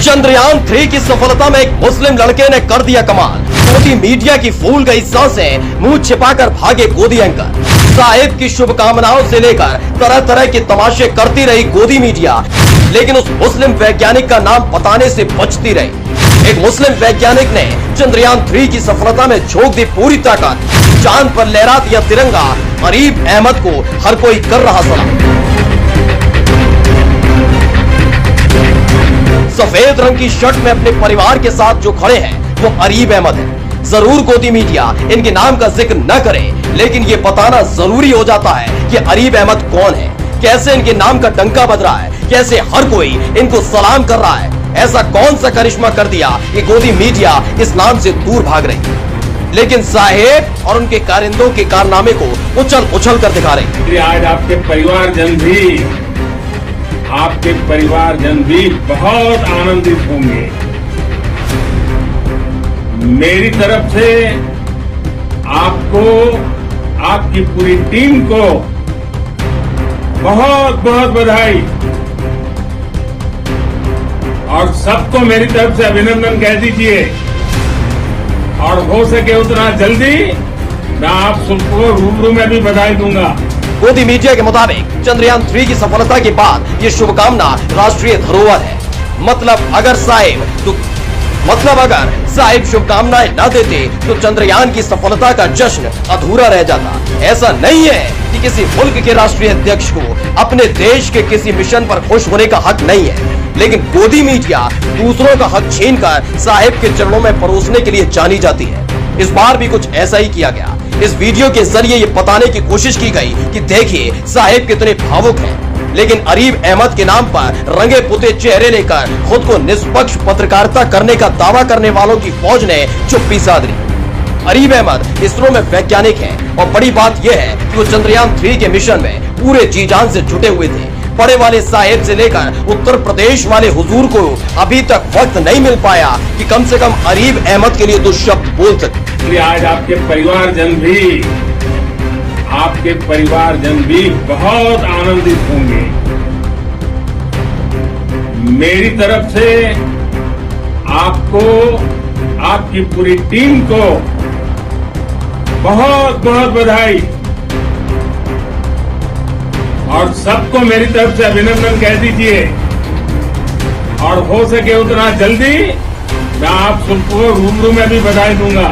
चंद्रयान-3 की सफलता में एक मुस्लिम लड़के ने कर दिया कमाल। गोदी मीडिया की फूल गई सांसें, मुंह छिपाकर भागे गोदी एंकर। साहिब की शुभकामनाओं से लेकर तरह तरह के तमाशे करती रही गोदी मीडिया, लेकिन उस मुस्लिम वैज्ञानिक का नाम बताने से बचती रही। एक मुस्लिम वैज्ञानिक ने चंद्रयान-3 की सफलता में झोंक दी पूरी ताकत। चांद पर लहरा दिया तिरंगा। अरीब अहमद को हर कोई कर रहा सलाम। सफेद रंग की शर्ट में अपने परिवार के साथ जो खड़े हैं वो अरीब अहमद है। जरूर गोदी मीडिया इनके नाम का जिक्र न करे, लेकिन ये बताना जरूरी हो जाता है कि अरीब अहमद कौन है, कैसे इनके नाम का डंका बज रहा है, कैसे हर कोई इनको सलाम कर रहा है। ऐसा कौन सा करिश्मा कर दिया कि गोदी मीडिया इस नाम से दूर भाग रही। लेकिन साहेब और उनके कारिंदों के कारनामे को उछल उछल कर दिखा रही। आज आपके परिवारजन भी बहुत आनंदित होंगे। मेरी तरफ से आपको, आपकी पूरी टीम को बहुत बहुत बधाई और सबको मेरी तरफ से अभिनंदन कह दीजिए। और हो सके उतना जल्दी मैं आप सबको रूबरू में भी बधाई दूंगा। गोदी मीडिया के मुताबिक चंद्रयान-3 की सफलता के बाद ये शुभकामना राष्ट्रीय धरोहर है। मतलब अगर साहिब शुभकामनाएं न देते तो चंद्रयान की सफलता का जश्न अधूरा रह जाता। ऐसा नहीं है कि किसी मुल्क के राष्ट्रीय अध्यक्ष को अपने देश के किसी मिशन पर खुश होने का हक नहीं है, लेकिन गोदी मीडिया दूसरों का हक छीनकर साहिब के चरणों में परोसने के लिए जानी जाती है। इस बार भी कुछ ऐसा ही किया गया। इस वीडियो के जरिए ये बताने की कोशिश की गई कि देखिए साहिब कितने भावुक हैं, लेकिन अरीब अहमद के नाम पर रंगे पुते चेहरे लेकर खुद को निष्पक्ष पत्रकारिता करने का दावा करने वालों की फौज ने चुप्पी साध ली। अरीब अहमद इसरो में वैज्ञानिक हैं और बड़ी बात यह है कि वो चंद्रयान-3 के मिशन में पूरे जी जान से जुटे हुए थे। पढ़े वाले साहिब से लेकर उत्तर प्रदेश वाले हुजूर को अभी तक वक्त नहीं मिल पाया कि कम से कम अरीब अहमद के लिए दो शब्द बोल सके। आज आपके परिवारजन भी बहुत आनंदित होंगे। मेरी तरफ से आपको, आपकी पूरी टीम को बहुत बहुत बधाई और सबको मेरी तरफ से अभिनंदन कह दीजिए। और हो सके उतना जल्दी मैं आप सबको रूबरू में भी बधाई दूंगा।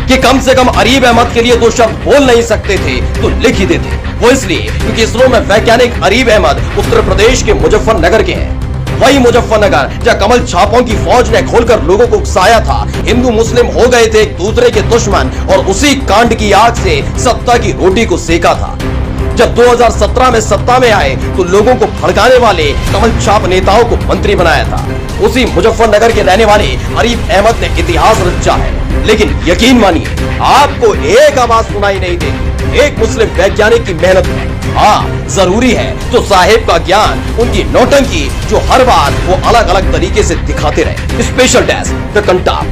कि कम से कम अरीब अहमद के लिए दो शब्द बोल नहीं सकते थे तो लिख ही देते। वो इसलिए क्योंकि इसरो में वैज्ञानिक अरीब अहमद उत्तर प्रदेश के मुजफ्फरनगर के हैं। वही मुजफ्फरनगर जहां कमल छापों की फौज ने खोलकर लोगों को उकसाया था। हिंदू मुस्लिम हो गए थे एक दूसरे के दुश्मन और उसी कांड की आग से सत्ता की रोटी को सेका था। जब 2017 में सत्ता में आए तो लोगों को भड़काने वाले कमल छाप नेताओं को मंत्री बनाया था। उसी मुजफ्फरनगर के रहने वाले अरीब अहमद ने इतिहास रचा है। लेकिन यकीन मानिए आपको एक आवाज सुनाई नहीं देगी एक मुस्लिम वैज्ञानिक की मेहनत में। हाँ, जरूरी है तो साहिब का ज्ञान, उनकी नौटंकी जो हर बार वो अलग अलग तरीके से दिखाते रहे। Special desk the Kantap.